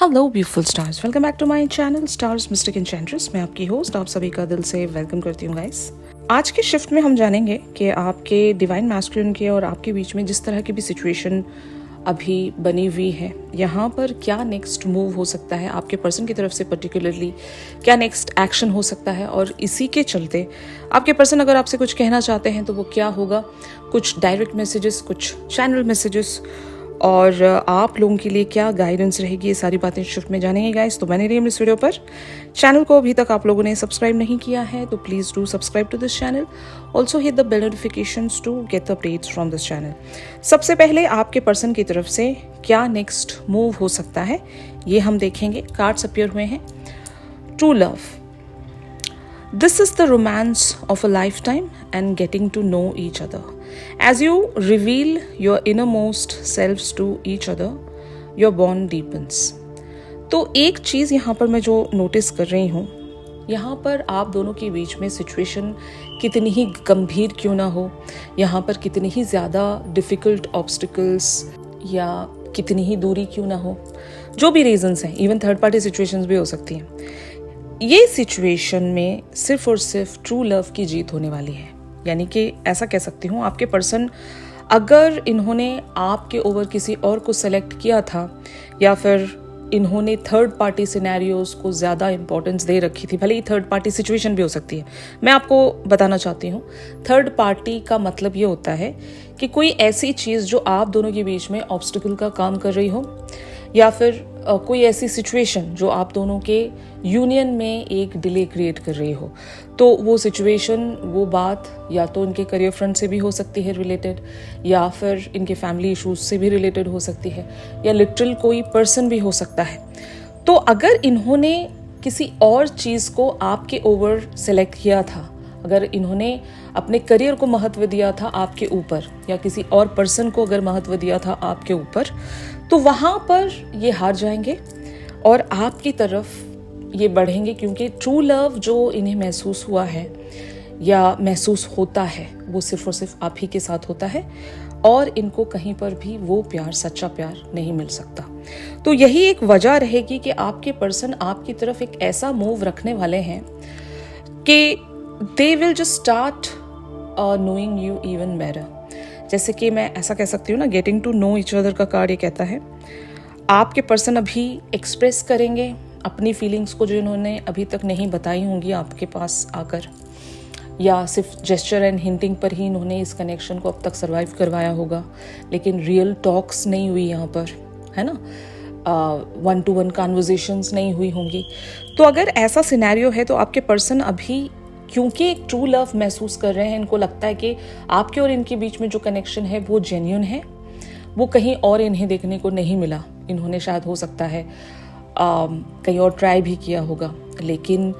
Hello beautiful stars, welcome back to my channel stars mystic enchantress. मैं आपकी host आप सभी का दिल से वेलकम करती हूँ गाइस। आज के शिफ्ट में हम जानेंगे कि आपके डिवाइन मैस्कुलिन के और आपके बीच में जिस तरह की भी सिचुएशन अभी बनी हुई है, यहाँ पर क्या नेक्स्ट मूव हो सकता है आपके पर्सन की तरफ से, पर्टिकुलरली क्या नेक्स्ट एक्शन हो सकता है, और इसी के चलते आपके पर्सन अगर आपसे कुछ कहना चाहते हैं तो वो क्या होगा। कुछ डायरेक्ट मैसेजेस, कुछ चैनल मैसेजेस, और आप लोगों के लिए क्या गाइडेंस रहेगी, ये सारी बातें शिफ्ट में जानेंगे गाइस। तो बने रहिए इस वीडियो पर। चैनल को अभी तक आप लोगों ने सब्सक्राइब नहीं किया है तो please do subscribe to this channel. Also hit the bell notifications to get the updates from this channel. सबसे पहले आपके पर्सन की तरफ से क्या नेक्स्ट मूव हो सकता है ये हम देखेंगे। कार्ड्स अपीयर हुए हैं। True love, this is the romance of a lifetime and getting to know each other. As you reveal your innermost selves to each other, your bond deepens. तो एक चीज़ यहाँ पर मैं जो नोटिस कर रही हूँ, यहाँ पर आप दोनों के बीच में सिचुएशन कितनी ही गंभीर क्यों ना हो, यहाँ पर कितनी ही ज़्यादा डिफ़िकल्ट ऑब्स्टिकल्स या कितनी ही दूरी क्यों ना हो, जो भी रीजंस हैं, इवन थर्ड पार्टी सिचुएशंस भी हो सकती हैं, ये सिचुएशन में सिर्फ और सिर्फ ट्रू लव की जीत होने वाली है। यानी कि ऐसा कह सकती हूँ, आपके पर्सन अगर इन्होंने आपके ओवर किसी और को सेलेक्ट किया था या फिर इन्होंने थर्ड पार्टी सिनेरियोज को ज़्यादा इंपॉर्टेंस दे रखी थी, भले ही थर्ड पार्टी सिचुएशन भी हो सकती है। मैं आपको बताना चाहती हूँ, थर्ड पार्टी का मतलब ये होता है कि कोई ऐसी चीज़ जो आप दोनों के बीच में ऑब्स्टिकल का काम कर रही हो, या फिर कोई ऐसी सिचुएशन जो आप दोनों के यूनियन में एक डिले क्रिएट कर रही हो। तो वो सिचुएशन, वो बात या तो इनके करियर फ्रंट से भी हो सकती है रिलेटेड, या फिर इनके फैमिली इश्यूज से भी रिलेटेड हो सकती है, या लिटरल कोई पर्सन भी हो सकता है। तो अगर इन्होंने किसी और चीज़ को आपके ओवर सेलेक्ट किया था, अगर इन्होंने अपने करियर को महत्व दिया था आपके ऊपर, या किसी और पर्सन को अगर महत्व दिया था आपके ऊपर, तो वहाँ पर ये हार जाएंगे और आपकी तरफ ये बढ़ेंगे, क्योंकि ट्रू लव जो इन्हें महसूस हुआ है या महसूस होता है वो सिर्फ और सिर्फ आप ही के साथ होता है, और इनको कहीं पर भी वो प्यार, सच्चा प्यार नहीं मिल सकता। तो यही एक वजह रहेगी कि आपके पर्सन आपकी तरफ एक ऐसा मूव रखने वाले हैं कि they will just start knowing you even better. जैसे कि मैं ऐसा कह सकती हूँ ना, getting to know each other का कार्ड ये कहता है आपके पर्सन अभी एक्सप्रेस करेंगे अपनी फीलिंग्स को जो इन्होंने अभी तक नहीं बताई होंगी आपके पास आकर, या सिर्फ जेस्चर एंड हिंटिंग पर ही इन्होंने इस कनेक्शन को अब तक सर्वाइव करवाया होगा, लेकिन रियल टॉक्स नहीं हुई यहाँ पर, है ना, 1-to-1 कॉन्वर्जेशंस नहीं हुई होंगी। तो अगर ऐसा सिनेरियो है तो आपके पर्सन अभी, क्योंकि एक ट्रू लव महसूस कर रहे हैं, इनको लगता है कि आपके और इनके बीच में जो कनेक्शन है वो जेन्युइन है, वो कहीं और इन्हें देखने को नहीं मिला। इन्होंने शायद हो सकता है कहीं और ट्राई भी किया होगा, लेकिन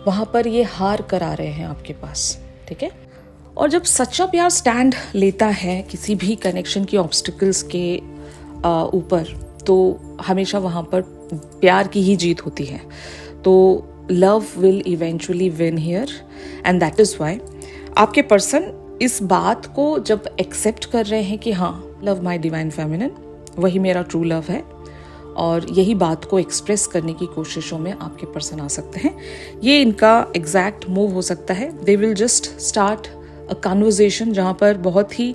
वहाँ पर ये हार कर आ रहे हैं आपके पास, ठीक है। और जब सच्चा प्यार स्टैंड लेता है किसी भी कनेक्शन की ऑब्स्टिकल्स के ऊपर, तो हमेशा वहाँ पर प्यार की ही जीत होती है। तो love will eventually win here, and that is why आपके पर्सन इस बात को जब एक्सेप्ट कर रहे हैं कि हाँ, लव माई डिवाइन फेमिनिन, वही मेरा ट्रू लव है, और यही बात को एक्सप्रेस करने की कोशिशों में आपके पर्सन आ सकते हैं। ये इनका एग्जैक्ट मूव हो सकता है। दे will just start a conversation जहाँ पर बहुत ही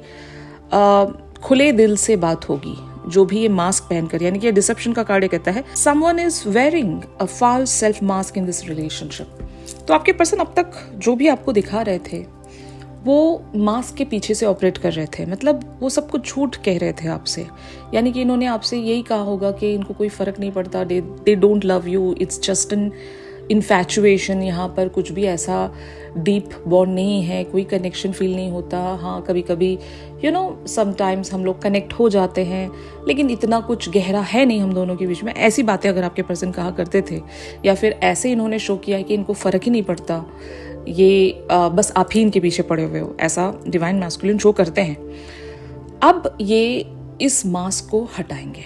खुले दिल से बात होगी, जो भी ये मास्क पहनकर, यानी कि डिसेप्शन का कार्ड कहता है someone is wearing a false self mask in this relationship. तो आपके पर्सन अब तक जो भी आपको दिखा रहे थे वो मास्क के पीछे से ऑपरेट कर रहे थे, मतलब वो सब कुछ झूठ कह रहे थे आपसे। यानी कि इन्होंने आपसे यही कहा होगा कि इनको कोई फर्क नहीं पड़ता, they don't love you, it's just an infatuation, यहाँ पर कुछ भी ऐसा डीप बॉन्ड नहीं है, कोई कनेक्शन फील नहीं होता। हाँ, कभी कभी समटाइम्स हम लोग कनेक्ट हो जाते हैं, लेकिन इतना कुछ गहरा है नहीं हम दोनों के बीच में। ऐसी बातें अगर आपके पर्सन कहा करते थे, या फिर ऐसे इन्होंने शो किया है कि इनको फ़र्क ही नहीं पड़ता, ये बस आप ही इनके पीछे पड़े हुए हो, ऐसा डिवाइन मैस्कुलिन शो करते हैं। अब ये इस मास्क को हटाएंगे।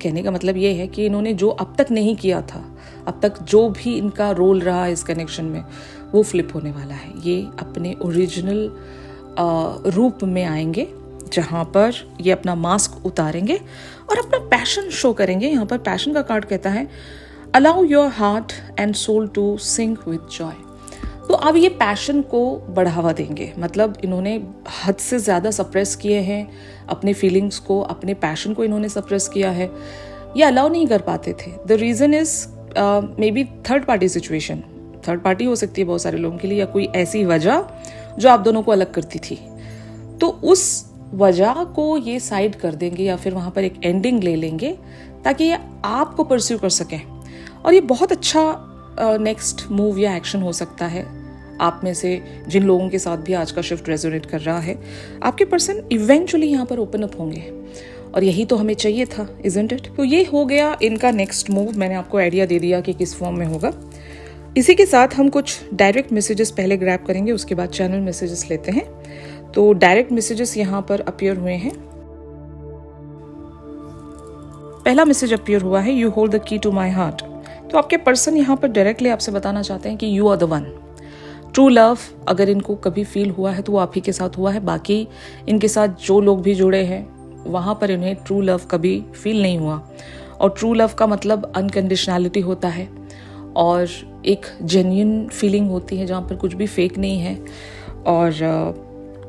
कहने का मतलब ये है कि इन्होंने जो अब तक नहीं किया था, अब तक जो भी इनका रोल रहा इस कनेक्शन में, वो फ्लिप होने वाला है। ये अपने ओरिजिनल रूप में आएंगे, जहाँ पर ये अपना मास्क उतारेंगे और अपना पैशन शो करेंगे। यहाँ पर पैशन का कार्ड कहता है allow your heart and soul to sync with joy. तो अब ये पैशन को बढ़ावा देंगे, मतलब इन्होंने हद से ज़्यादा सप्रेस किए हैं अपने फीलिंग्स को, अपने पैशन को इन्होंने सप्रेस किया है, ये अलाउ नहीं कर पाते थे। The reason is may be third party situation. Third party हो सकती है बहुत सारे लोगों के लिए, या कोई ऐसी वजह जो आप दोनों को अलग करती थी। तो उस वजह को ये साइड कर देंगे या फिर वहाँ पर एक एंडिंग ले लेंगे ताकि ये आपको परस्यू कर सकें। और ये बहुत अच्छा नेक्स्ट मूव या एक्शन हो सकता है आप में से जिन लोगों के साथ भी आज का शिफ्ट रेजोनेट कर रहा है। आपके पर्सन इवेंचुअली यहाँ पर ओपन अप होंगे और यही तो हमें चाहिए था, इजंट इट। तो ये हो गया इनका नेक्स्ट मूव। मैंने आपको आइडिया दे दिया कि किस फॉर्म में होगा। इसी के साथ हम कुछ डायरेक्ट मैसेजेस पहले ग्रैब करेंगे, उसके बाद चैनल मैसेजेस लेते हैं। तो डायरेक्ट मैसेजेस यहाँ पर अपीयर हुए हैं। पहला मैसेज अपीयर हुआ है you hold the key to my heart. तो आपके पर्सन यहाँ पर डायरेक्टली आपसे बताना चाहते हैं कि you are the one. True love अगर इनको कभी फील हुआ है तो वो आप ही के साथ हुआ है। बाकी इनके साथ जो लोग भी जुड़े हैं वहाँ पर इन्हें ट्रू लव कभी फील नहीं हुआ। और ट्रू लव का मतलब अनकंडीशनैलिटी होता है और एक जेन्युइन फीलिंग होती है जहाँ पर कुछ भी फेक नहीं है और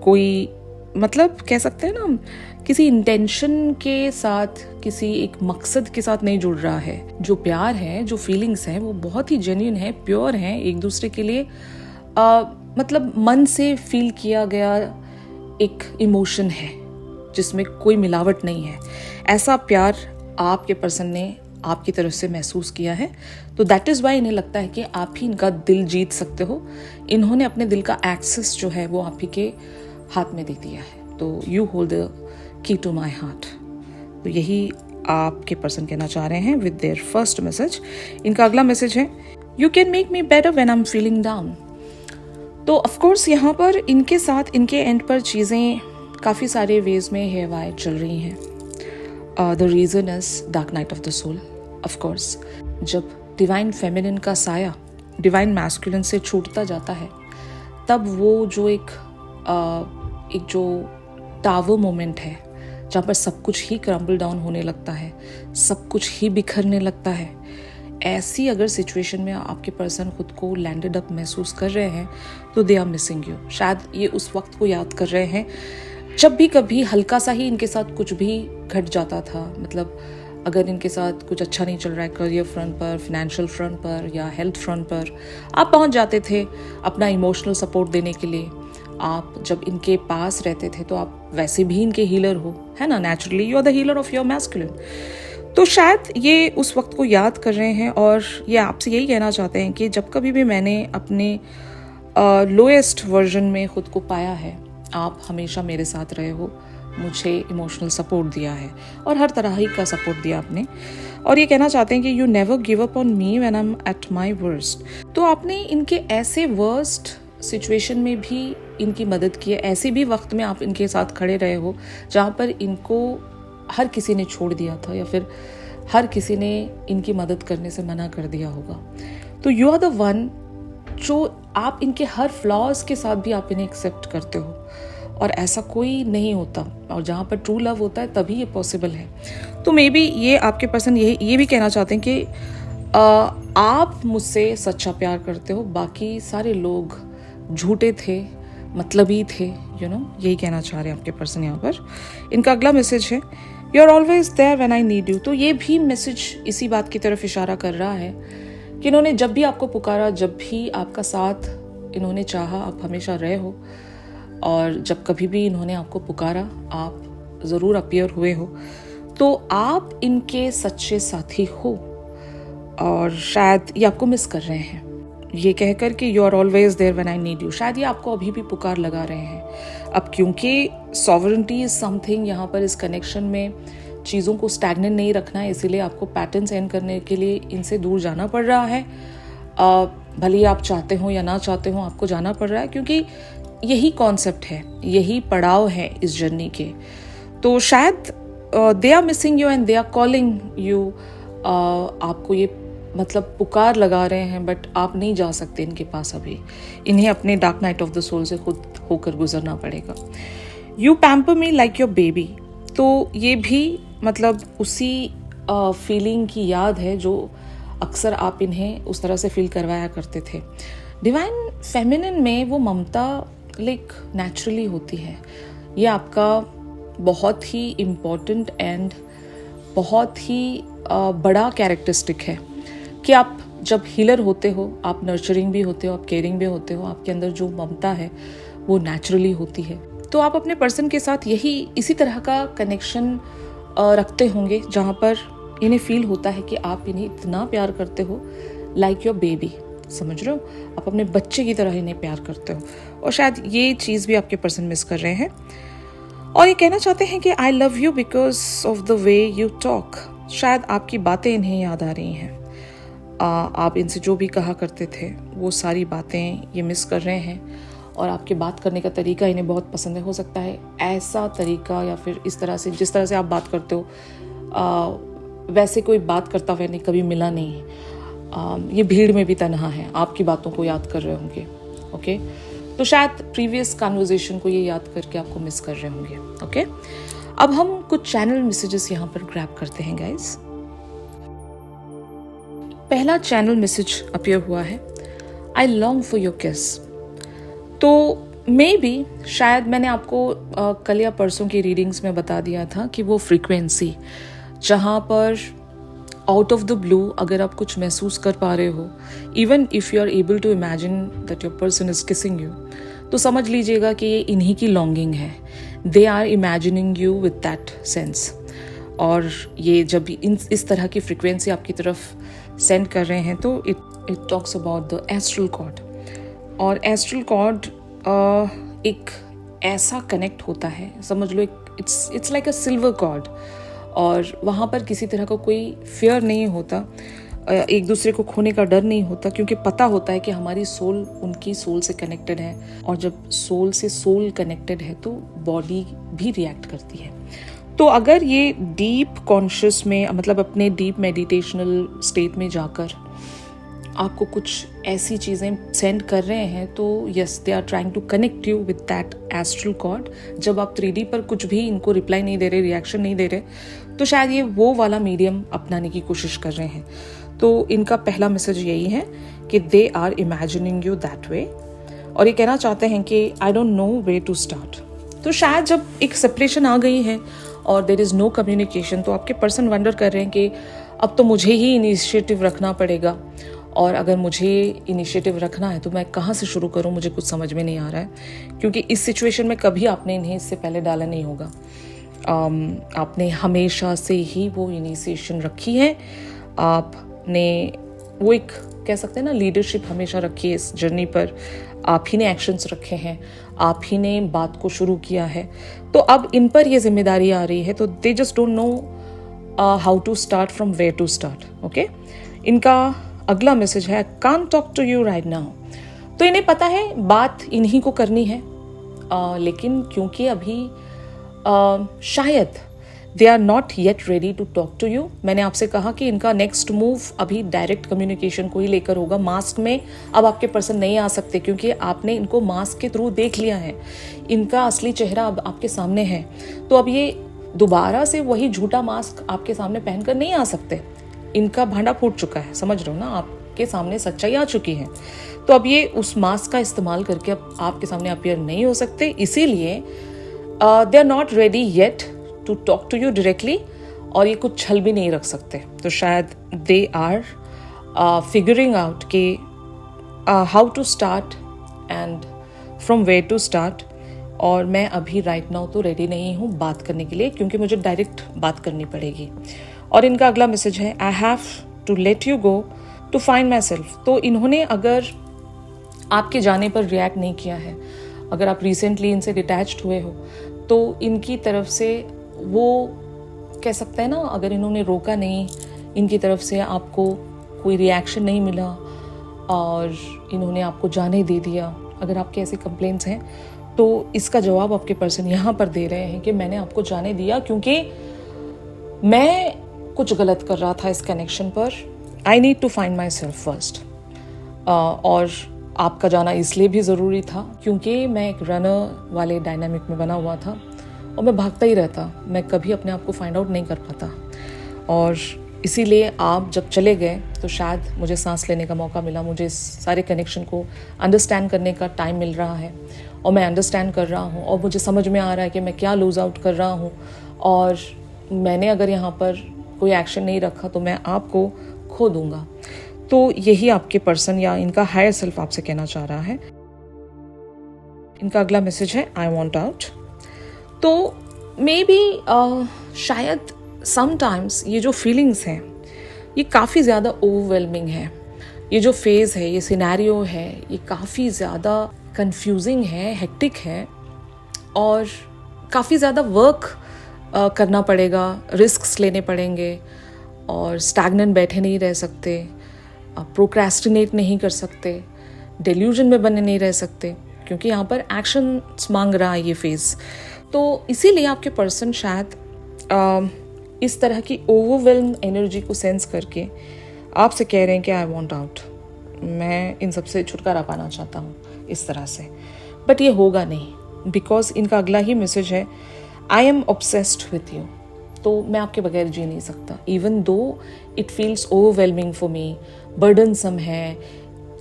कोई मतलब कह सकते हैं ना किसी इंटेंशन के साथ, किसी एक मकसद के साथ नहीं जुड़ रहा है। जो प्यार है, जो फीलिंग्स हैं वो बहुत ही जेन्युइन है, प्योर हैं, एक दूसरे के लिए मतलब मन से फील किया गया एक इमोशन है जिसमें कोई मिलावट नहीं है। ऐसा प्यार आपके पर्सन ने आपकी तरफ से महसूस किया है। तो दैट इज़ वाई इन्हें लगता है कि आप ही इनका दिल जीत सकते हो। इन्होंने अपने दिल का एक्सेस जो है वो आप ही के हाथ में दे दिया है। तो you hold the key to my heart. तो यही आपके पर्सन कहना चाह रहे हैं विद देयर फर्स्ट मैसेज। इनका अगला मैसेज है you can make me better when I am feeling down. तो ऑफकोर्स यहाँ पर इनके साथ इनके एंड पर चीज़ें काफ़ी सारे वेज में हेवाए चल रही हैं। The reason is dark night of the soul. Of course जब डिवाइन फेमिनिन का साया डिवाइन मैस्कुलिन से छूटता जाता है तब वो जो एक जो टावर मोमेंट है जहाँ पर सब कुछ ही क्रम्बल डाउन होने लगता है, सब कुछ ही बिखरने लगता है, ऐसी अगर सिचुएशन में आपके पर्सन खुद को लैंडेड अप महसूस कर रहे हैं तो दे आर मिसिंग यू। शायद ये उस वक्त को याद कर रहे हैं जब भी कभी हल्का सा ही इनके साथ कुछ भी घट जाता था। मतलब अगर इनके साथ कुछ अच्छा नहीं चल रहा है करियर फ्रंट पर, फाइनेंशियल फ्रंट पर या हेल्थ फ्रंट पर, आप पहुंच जाते थे अपना इमोशनल सपोर्ट देने के लिए। आप जब इनके पास रहते थे तो आप वैसे भी इनके हीलर हो, है ना, naturally you are the healer of your masculine. तो शायद ये उस वक्त को याद कर रहे हैं और ये आपसे यही कहना चाहते हैं कि जब कभी भी मैंने अपने लोएस्ट वर्जन में खुद को पाया है, आप हमेशा मेरे साथ रहे हो, मुझे इमोशनल सपोर्ट दिया है और हर तरह ही का सपोर्ट दिया आपने। और ये कहना चाहते हैं कि you never give up on me when I am at my worst. तो आपने इनके ऐसे वर्स्ट सिचुएशन में भी इनकी मदद की है, ऐसे भी वक्त में आप इनके साथ खड़े रहे हो जहाँ पर इनको हर किसी ने छोड़ दिया था या फिर हर किसी ने इनकी मदद करने से मना कर दिया होगा। तो यू आर द वन जो आप इनके हर फ्लॉज के साथ भी आप इन्हें एक्सेप्ट करते हो और ऐसा कोई नहीं होता। और जहाँ पर ट्रू लव होता है तभी ये पॉसिबल है। तो मे बी ये आपके पर्सन ये भी कहना चाहते हैं कि आप मुझसे सच्चा प्यार करते हो, बाकी सारे लोग झूठे थे, मतलबी थे, यही कहना चाह रहे हैं आपके पर्सन यहाँ पर। इनका अगला मैसेज है you are always there when I need you. तो ये भी मैसेज इसी बात की तरफ इशारा कर रहा है कि इन्होंने जब भी आपको पुकारा, जब भी आपका साथ इन्होंने चाहा, आप हमेशा रहे हो। और जब कभी भी इन्होंने आपको पुकारा आप ज़रूर अपीयर हुए हो। तो आप इनके सच्चे साथी हो और शायद ये आपको मिस कर रहे हैं ये कहकर कि you are always there when I need you. शायद ये आपको अभी भी पुकार लगा रहे हैं। अब क्योंकि सॉवरेंटी इज समथिंग, यहाँ पर इस कनेक्शन में चीज़ों को स्टैग्नेंट नहीं रखना है, इसीलिए आपको पैटर्न एंड करने के लिए इनसे दूर जाना पड़ रहा है। भले ही आप चाहते हो या ना चाहते हो, आपको जाना पड़ रहा है क्योंकि यही कॉन्सेप्ट है, यही पड़ाव है इस जर्नी के। तो शायद they are missing you and they are calling you. आपको ये मतलब पुकार लगा रहे हैं बट आप नहीं जा सकते इनके पास अभी। इन्हें अपने dark night of the soul से खुद होकर गुजरना पड़ेगा। You pamper me like your baby. तो ये भी मतलब उसी फीलिंग की याद है जो अक्सर आप इन्हें उस तरह से फील करवाया करते थे। डिवाइन फेमिनिन में वो ममता लाइक नेचुरली होती है। ये आपका बहुत ही इम्पोर्टेंट एंड बहुत ही बड़ा कैरेक्टरिस्टिक है कि आप जब हीलर होते हो, आप नर्चरिंग भी होते हो, आप केयरिंग भी होते हो, आपके अंदर जो ममता है वो नेचुरली होती है। तो आप अपने पर्सन के साथ इसी तरह का कनेक्शन रखते होंगे जहाँ पर इन्हें फील होता है कि आप इन्हें इतना प्यार करते हो, लाइक योर बेबी। समझ रहे हो, आप अपने बच्चे की तरह इन्हें प्यार करते हो। और शायद ये चीज़ भी आपके पर्सन मिस कर रहे हैं और ये कहना चाहते हैं कि I love you because of the way you talk. शायद आपकी बातें इन्हें याद आ रही हैं। आप इनसे जो भी कहा करते थे वो सारी बातें ये मिस कर रहे हैं और आपके बात करने का तरीका इन्हें बहुत पसंद है। हो सकता है ऐसा तरीका या फिर इस तरह से जिस तरह से आप बात करते हो वैसे कोई बात करता हुआ नहीं कभी मिला नहीं है। ये भीड़ में भी तन्हा है, आपकी बातों को याद कर रहे होंगे। ओके, तो शायद प्रीवियस कन्वर्सेशन को ये याद करके आपको मिस कर रहे होंगे। ओके, अब हम कुछ चैनल मैसेजेस यहाँ पर ग्रैब करते हैं गाइस। पहला चैनल मैसेज अपीयर हुआ है, आई लॉन्ग फॉर योर किस। तो मे बी शायद मैंने आपको कल या परसों की रीडिंग्स में बता दिया था कि वो फ्रीक्वेंसी जहाँ पर आउट ऑफ द ब्लू अगर आप कुछ महसूस कर पा रहे हो, even if you are able to imagine that your person is kissing you, तो समझ लीजिएगा कि ये इन्हीं की लॉन्गिंग है। They are imagining you with that sense. और ये जब इस तरह की फ्रीक्वेंसी आपकी तरफ सेंड कर रहे हैं तो it talks about the astral cord. और एस्ट्रल कॉर्ड एक ऐसा कनेक्ट होता है, समझ लो it's like a silver cord. और वहाँ पर किसी तरह का कोई फियर नहीं होता, एक दूसरे को खोने का डर नहीं होता, क्योंकि पता होता है कि हमारी सोल उनकी सोल से कनेक्टेड है। और जब सोल से सोल कनेक्टेड है तो बॉडी भी रिएक्ट करती है। तो अगर ये डीप कॉन्शियस में मतलब अपने डीप मेडिटेशनल स्टेट में जाकर आपको कुछ ऐसी चीज़ें सेंड कर रहे हैं तो yes, they are trying to connect you with that astral cord. जब आप 3D पर कुछ भी इनको रिप्लाई नहीं दे रहे, रिएक्शन नहीं दे रहे, तो शायद ये वो वाला मीडियम अपनाने की कोशिश कर रहे हैं। तो इनका पहला मैसेज यही है कि they are imagining you that way. और ये कहना चाहते हैं कि I don't know way to start. तो शायद जब एक सेपरेशन आ गई है और देयर इज़ नो कम्युनिकेशन, तो आपके पर्सन वंडर कर रहे हैं कि अब तो मुझे ही इनिशिएटिव रखना पड़ेगा। और अगर मुझे इनिशिएटिव रखना है तो मैं कहाँ से शुरू करूँ, मुझे कुछ समझ में नहीं आ रहा है, क्योंकि इस सिचुएशन में कभी आपने इन्हें इससे पहले डाला नहीं होगा। आपने हमेशा से ही वो इनिशिएशन रखी है। आपने वो एक कह सकते हैं ना लीडरशिप हमेशा रखी है इस जर्नी पर। आप ही ने एक्शंस रखे हैं, आप ही ने बात को शुरू किया है। तो अब इन पर ये जिम्मेदारी आ रही है, तो they just don't know how to start from where to start. Okay, इनका अगला मैसेज है, can't talk to you right now. तो इन्हें पता है बात इन्हीं को करनी है, लेकिन क्योंकि अभी शायद they are not yet ready to talk to you. मैंने आपसे कहा कि इनका नेक्स्ट मूव अभी डायरेक्ट कम्युनिकेशन को ही लेकर होगा। मास्क में अब आपके पर्सन नहीं आ सकते, क्योंकि आपने इनको मास्क के थ्रू देख लिया है। इनका असली चेहरा अब आपके सामने है। तो अब ये दोबारा से वही झूठा मास्क आपके सामने पहनकर नहीं आ सकते। इनका भांडा फूट चुका है, समझ रहे हो ना, आपके सामने सच्चाई आ चुकी है। तो अब ये उस मास्क का इस्तेमाल करके अब आपके सामने अपीयर नहीं हो सकते। इसीलिए they are not ready yet to talk to you directly, और ये कुछ छल भी नहीं रख सकते। तो शायद दे आर फिगरिंग आउट कि how to start and from where to start. और मैं अभी राइट नाउ तो रेडी नहीं हूँ बात करने के लिए, क्योंकि मुझे डायरेक्ट बात करनी पड़ेगी। और इनका अगला मैसेज है, I have to let you go to find myself. तो इन्होंने अगर आपके जाने पर रिएक्ट नहीं किया है, अगर आप रिसेंटली इनसे डिटैच्ड हुए हो, तो इनकी तरफ से वो कह सकते हैं ना, अगर इन्होंने रोका नहीं, इनकी तरफ से आपको कोई रिएक्शन नहीं मिला और इन्होंने आपको जाने दे दिया, अगर आपके ऐसे कंप्लेंट्स हैं, तो इसका जवाब आपके पर्सन यहाँ पर दे रहे हैं कि मैंने आपको जाने दिया क्योंकि मैं कुछ गलत कर रहा था इस कनेक्शन पर। I need to find myself first. और आपका जाना इसलिए भी ज़रूरी था क्योंकि मैं एक रनर वाले डायनामिक में बना हुआ था और मैं भागता ही रहता, मैं कभी अपने आप को फाइंड आउट नहीं कर पाता। और इसीलिए आप जब चले गए तो शायद मुझे सांस लेने का मौका मिला, मुझे इस सारे कनेक्शन को अंडरस्टैंड करने का टाइम मिल रहा है और मैं अंडरस्टैंड कर रहा हूँ और मुझे समझ में आ रहा है कि मैं क्या लूज़ आउट कर रहा हूँ। और मैंने अगर यहाँ पर कोई एक्शन नहीं रखा तो मैं आपको खो दूंगा। तो यही आपके पर्सन या इनका हायर सेल्फ आपसे कहना चाह रहा है। इनका अगला मैसेज है आई वॉन्ट आउट। तो मे बी शायद समटाइम्स ये जो फीलिंग्स हैं ये काफ़ी ज़्यादा ओवरवेलमिंग है। ये जो फेज़ है, ये सिनेरियो है, ये काफ़ी ज़्यादा कंफ्यूजिंग है, हेक्टिक है और काफ़ी ज़्यादा वर्क करना पड़ेगा, रिस्क्स लेने पड़ेंगे और स्टैग्नेंट बैठे नहीं रह सकते, प्रोक्रेस्टिनेट नहीं कर सकते, डेल्यूजन में बने नहीं रह सकते, क्योंकि यहाँ पर एक्शन मांग रहा है ये फेज़। तो इसीलिए आपके पर्सन शायद इस तरह की ओवरवेल्म एनर्जी को सेंस करके आपसे कह रहे हैं कि आई वॉन्ट आउट, मैं इन सब से छुटकारा पाना चाहता हूँ इस तरह से। बट ये होगा नहीं, बिकॉज इनका अगला ही मैसेज है I am obsessed with you. तो मैं आपके बगैर जी नहीं सकता, even though it feels overwhelming for me, burdensome है,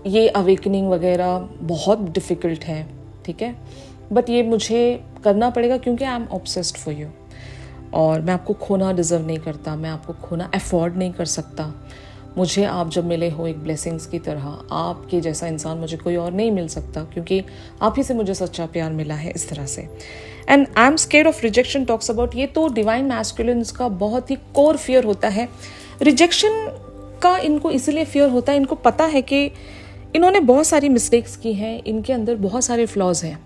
ये अवेकनिंग वगैरह बहुत डिफ़िकल्ट है, ठीक है, बट ये मुझे करना पड़ेगा क्योंकि I am obsessed for you. और मैं आपको खोना डिज़र्व नहीं करता, मैं आपको खोना अफोर्ड नहीं कर सकता। मुझे आप जब मिले हो एक ब्लेसिंग्स की तरह, आपके जैसा इंसान मुझे कोई और नहीं मिल सकता, क्योंकि आप ही से मुझे सच्चा प्यार मिला है इस तरह से। And I am scared of rejection talks about, ये तो डिवाइन मैस्कुलिन्स का बहुत ही कोर फियर होता है। रिजेक्शन का इनको इसलिए फियर होता है, इनको पता है कि इन्होंने बहुत सारी मिस्टेक्स की हैं, इनके अंदर बहुत सारे फ्लॉज हैं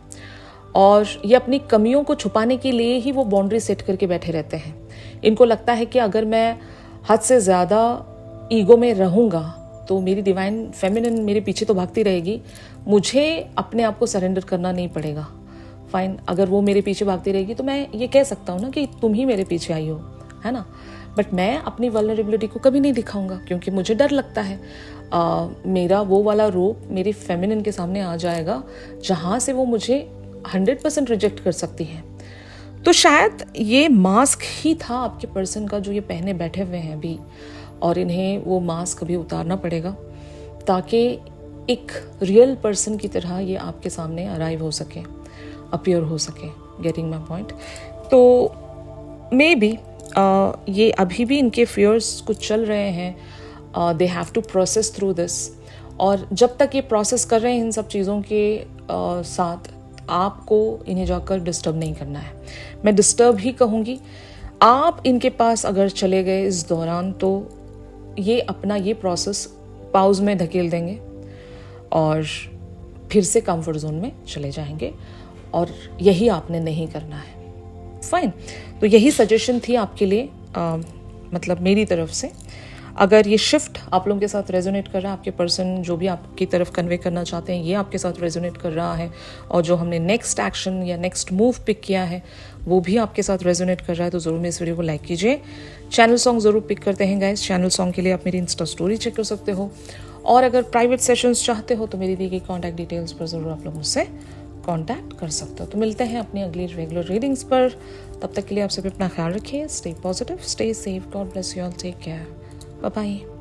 और ये अपनी कमियों को छुपाने के लिए ही वो बाउंड्री सेट करके बैठे रहते हैं। इनको लगता है कि अगर मैं हद से ज़्यादा ईगो में रहूँगा तो मेरी डिवाइन फेमिनिन मेरे पीछे तो भागती रहेगी, मुझे अपने आप को सरेंडर करना नहीं पड़ेगा। फाइन, अगर वो मेरे पीछे भागती रहेगी तो मैं ये कह सकता हूँ ना कि तुम ही मेरे पीछे आई हो, है ना। बट मैं अपनी वल्नरेबिलिटी को कभी नहीं दिखाऊंगा, क्योंकि मुझे डर लगता है मेरा वो वाला रूप मेरी फेमिनिन के सामने आ जाएगा जहाँ से वो मुझे 100% रिजेक्ट कर सकती है। तो शायद ये मास्क ही था आपके पर्सन का जो ये पहने बैठे हुए हैं अभी, और इन्हें वो मास्क अभी उतारना पड़ेगा ताकि एक रियल पर्सन की तरह ये आपके सामने अराइव हो सके, अपीयर हो सके। Getting my point. तो मे बी ये अभी भी इनके फियर्स कुछ चल रहे हैं, they have to process through this. और जब तक ये प्रोसेस कर रहे हैं इन सब चीज़ों के साथ, आपको इन्हें जाकर डिस्टर्ब नहीं करना है। मैं डिस्टर्ब ही कहूँगी। आप इनके पास अगर चले गए इस दौरान तो ये अपना ये प्रोसेस पाउज में धकेल देंगे और फिर से कंफर्ट जोन में चले जाएंगे, और यही आपने नहीं करना है। फाइन, तो यही सजेशन थी आपके लिए, मतलब मेरी तरफ से। अगर ये शिफ्ट आप लोगों के साथ रेजोनेट कर रहा है, आपके पर्सन जो भी आपकी तरफ कन्वे करना चाहते हैं ये आपके साथ रेजोनेट कर रहा है, और जो हमने नेक्स्ट एक्शन या नेक्स्ट मूव पिक किया है वो भी आपके साथ रेजोनेट कर रहा है, तो ज़रूर मेरे इस वीडियो को लाइक कीजिए। चैनल सॉन्ग ज़रूर पिक करते हैं गाइस। चैनल सॉन्ग के लिए आप मेरी इंस्टा स्टोरी चेक कर सकते हो, और अगर प्राइवेट सेशंस चाहते हो तो मेरी दी गई कॉन्टैक्ट डिटेल्स पर ज़रूर आप लोग मुझसे कॉन्टैक्ट कर सकते हो। तो मिलते हैं अपनी अगली रेगुलर रीडिंग्स पर। तब तक के लिए आप सभी अपना ख्याल रखिए। Stay positive, stay safe, God bless you all, take care, bye bye.